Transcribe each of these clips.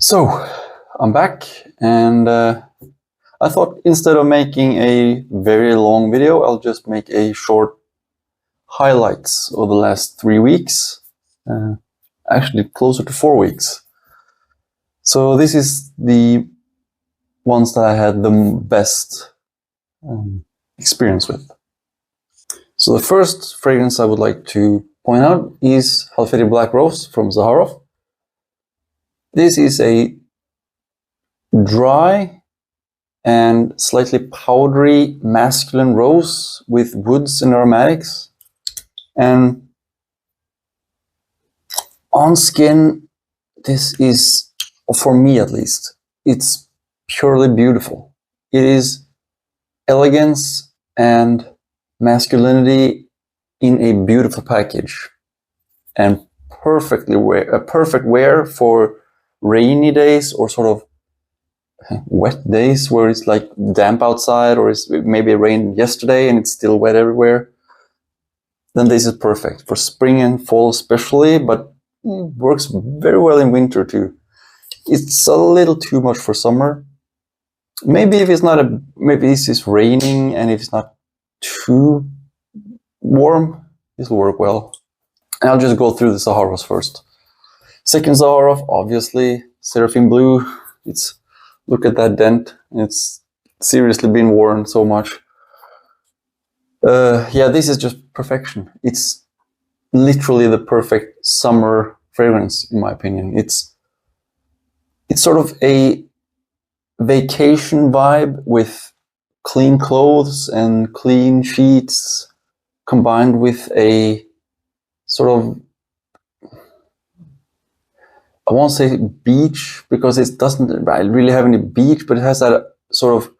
So, I'm back, and I thought instead of making a very long video, I'll just make a short highlights of the last 3 weeks, actually closer to 4 weeks. So this is the ones that I had the best experience with. So the first fragrance I would like to point out is Halfeti Black Rose from Zaharoff. This is a dry and slightly powdery masculine rose with woods and aromatics. And on skin, this is, for me at least, it's purely beautiful. It is elegance and masculinity in a beautiful package, and perfect wear for rainy days or sort of wet days where it's like damp outside, or it's maybe it rained yesterday and it's still wet everywhere. Then this is perfect for spring and fall especially, but it works very well in winter too. It's a little too much for summer. Maybe if it's not maybe it's just raining and if it's not too warm, this will work well. And I'll just go through the Zaharoffs first. Second Zaharoff, obviously, Seraphim Blue. Look at that dent. It's seriously been worn so much. Yeah, this is just perfection. It's literally the perfect summer fragrance, in my opinion. It's sort of a vacation vibe with clean clothes and clean sheets, combined with a sort of, I won't say beach because it doesn't really have any beach, but it has that sort of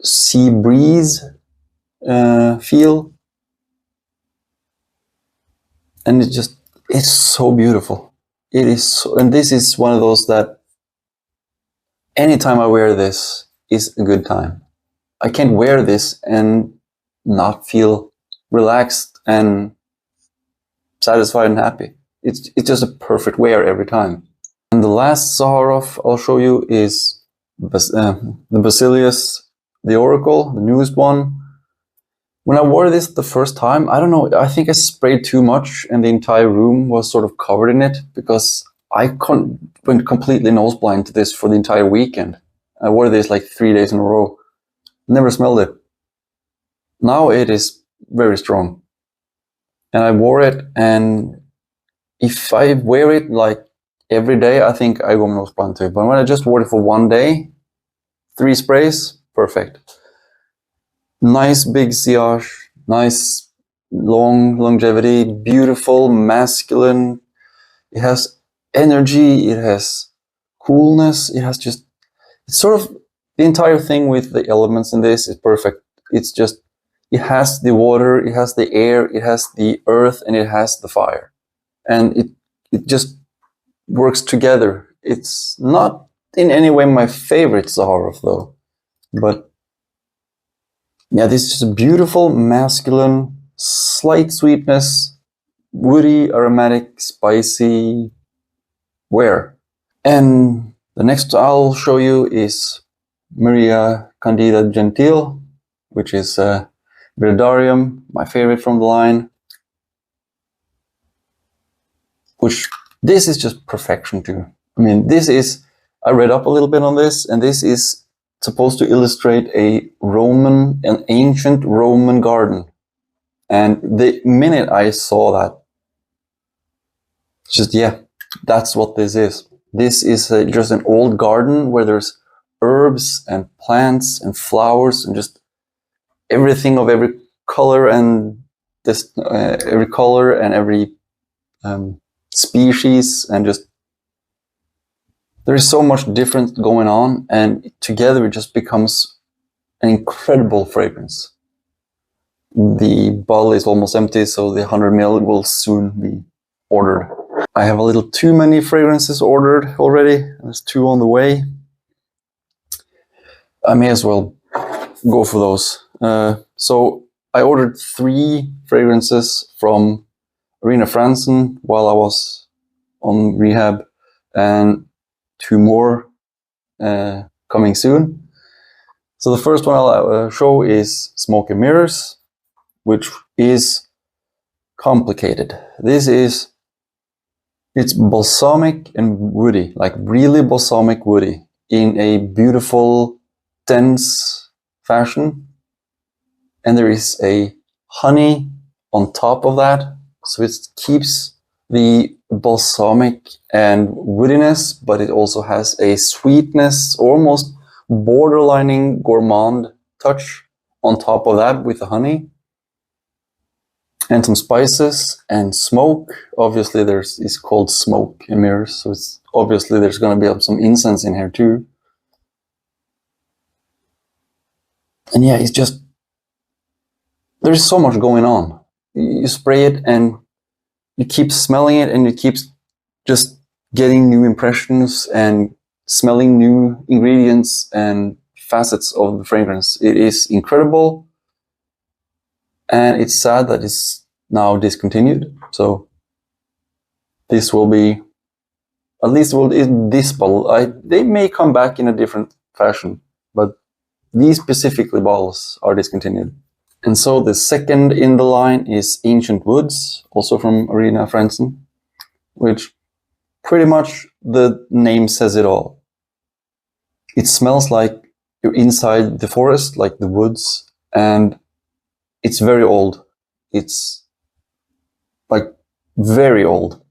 sea breeze feel. And it's so beautiful. It is so, and this is one of those that anytime I wear this is a good time. I can't wear this and not feel relaxed and satisfied and happy. It's just a perfect wear every time. And the last Zaharoff I'll show you is the Basileus, the Oracle, the newest one. When I wore this the first time, I don't know, I think I sprayed too much and the entire room was sort of covered in it because I went completely nose blind to this for the entire weekend. I wore this like 3 days in a row. Never smelled it. Now it is very strong. And I wore it, and if I wear it like every day, I think I go nose blind to it. But when I just wore it for 1 day, 3 sprays, perfect. Nice big sillage, nice long longevity, beautiful, masculine. It has energy, it has coolness, it has just, it's sort of the entire thing with the elements in this is perfect. It's just, it has the water, it has the air, it has the earth, and it has the fire. And it just works together. It's not in any way my favorite Zaharoff though, but yeah, this is just a beautiful, masculine, slight sweetness, woody, aromatic, spicy wear. And the next I'll show you is Candida Gentile, which is Viridarium, my favorite from the line. Which, this is just perfection too. I mean, I read up a little bit on this, and this is supposed to illustrate an ancient Roman garden. And the minute I saw that, just, yeah, that's what this is. This is just an old garden where there's herbs and plants and flowers and just everything of every color and every species, and just there is so much different going on, and together it just becomes an incredible fragrance. The bottle is almost empty, so the 100 ml will soon be ordered. I have a little too many fragrances ordered already. There's 2 on the way. I may as well go for those. So I ordered 3 fragrances from Arina Franzén while I was on rehab, and 2 more coming soon. So the first one I'll show is Smoke and Mirrors, which is complicated. It's balsamic and woody, like really balsamic woody, in a beautiful, dense fashion. And there is a honey on top of that, so it keeps the balsamic and woodiness, but it also has a sweetness, almost borderlining gourmand touch on top of that with the honey. And some spices and smoke. Obviously it's called Smoke and Mirrors, so it's obviously there's going to be some incense in here too. And yeah, it's just, there's so much going on. You spray it and you keep smelling it, and you keep just getting new impressions and smelling new ingredients and facets of the fragrance. It is incredible, and it's sad that it's now discontinued. So this will be, at least this bottle, they may come back in a different fashion, but these specifically bottles are discontinued. And so the second in the line is Ancient Woods, also from Arina Franzén, which pretty much the name says it all. It smells like you're inside the forest, like the woods, and it's very old. It's like very old.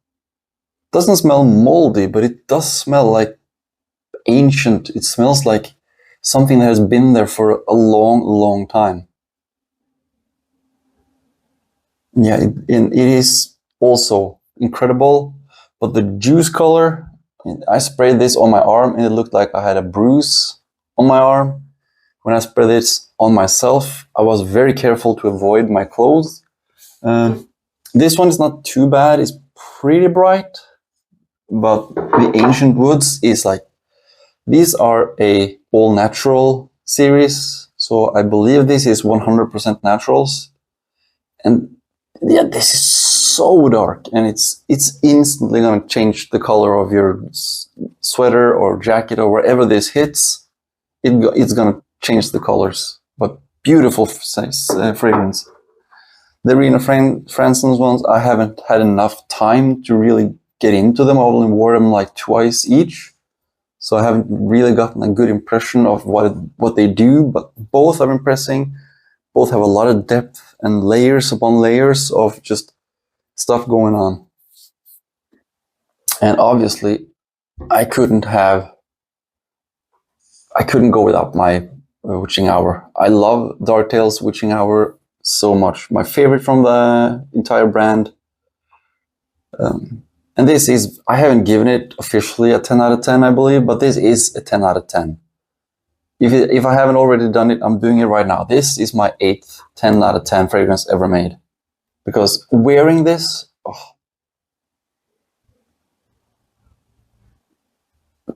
Doesn't smell moldy, but it does smell like ancient. It smells like something that has been there for a long, long time. Yeah, it is also incredible, but the juice color, I sprayed this on my arm and it looked like I had a bruise on my arm. When I sprayed this on myself, I was very careful to avoid my clothes. This one is not too bad, it's pretty bright, but the Ancient Woods is like, these are a all natural series, so I believe this is 100% naturals. And yeah, this is so dark, and it's instantly going to change the color of your sweater or jacket or wherever this hits. It's going to change the colors, but beautiful fragrance. The Arina Franzén's ones, I haven't had enough time to really get into them. I only wore them like twice each, so I haven't really gotten a good impression of what they do, but both are impressing. Both have a lot of depth and layers upon layers of just stuff going on. And obviously, I couldn't go without my Witching Hour. I love Darktail's Witching Hour so much. My favorite from the entire brand. And this is, I haven't given it officially a 10 out of 10, I believe, but this is a 10 out of 10. If I haven't already done it, I'm doing it right now. This is my 8th 10 out of 10 fragrance ever made. Because wearing this,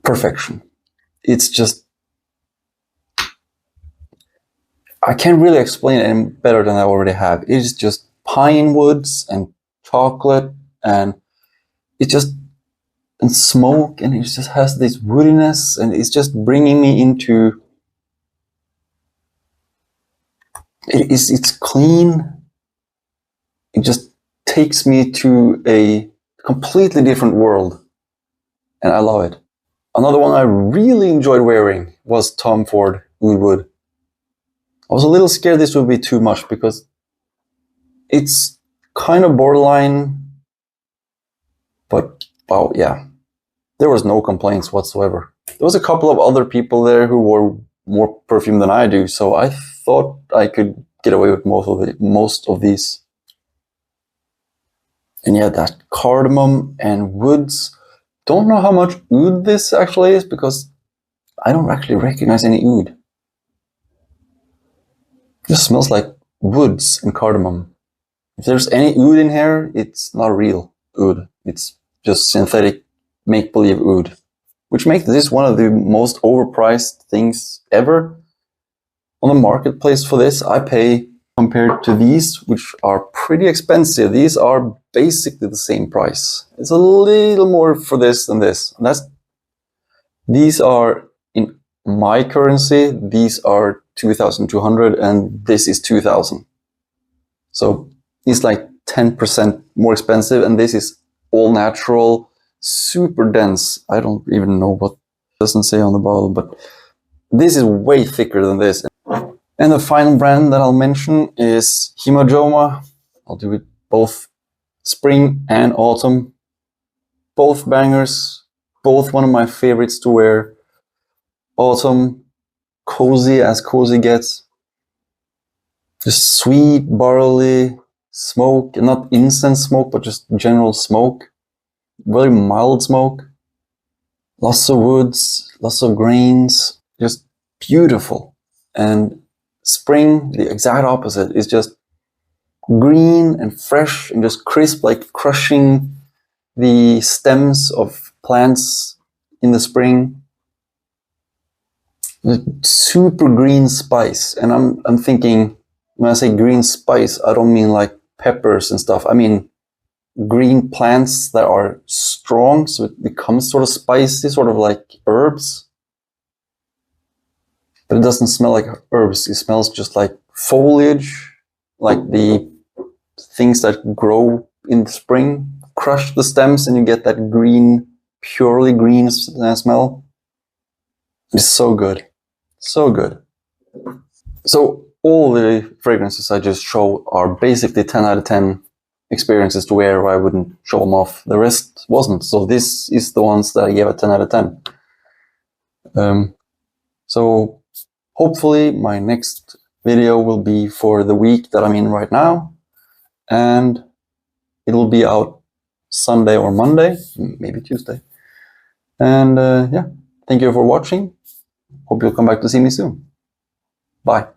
perfection. It's just, I can't really explain it any better than I already have. It is just pine woods and chocolate, and it just, and smoke, and it just has this woodiness, and it's just bringing me into, it's clean. It just takes me to a completely different world, and I love it. Another one I really enjoyed wearing was Tom Ford Oud Wood. I was a little scared this would be too much because it's kind of borderline, but wow, yeah, there was no complaints whatsoever. There was a couple of other people there who wore more perfume than I do, so I thought I could get away with most of these. And yeah, that cardamom and woods. Don't know how much oud this actually is because I don't actually recognize any oud. It just smells like woods and cardamom. If there's any oud in here, it's not real oud. It's just synthetic make-believe oud, which makes this one of the most overpriced things ever. On the marketplace for this, I pay, compared to these, which are pretty expensive, these are basically the same price. It's a little more for this than this. And that's These are, in my currency, these are 2,200 and this is 2,000. So it's like 10% more expensive, and this is all natural, super dense. I don't even know what it doesn't say on the bottle, but this is way thicker than this. And the final brand that I'll mention is Hima Jomo. I'll do it both spring and autumn. Both bangers, both one of my favorites to wear. Autumn, cozy as cozy gets. Just sweet, barley, smoke, not incense smoke, but just general smoke. Very mild smoke. Lots of woods, lots of grains, just beautiful. And spring, the exact opposite, is just green and fresh and just crisp, like crushing the stems of plants in the spring. Super green spice. And I'm thinking, when I say green spice, I don't mean like peppers and stuff. I mean green plants that are strong, so it becomes sort of spicy, sort of like herbs. But it doesn't smell like herbs. It smells just like foliage, like the things that grow in the spring. Crush the stems and you get that green, purely green smell. It's so good. So good. So all the fragrances I just showed are basically 10 out of 10 experiences to wear. I wouldn't show them off. The rest wasn't. So this is the ones that I gave a 10 out of 10. So hopefully my next video will be for the week that I'm in right now. And it will be out Sunday or Monday, maybe Tuesday. And yeah, thank you for watching. Hope you'll come back to see me soon. Bye.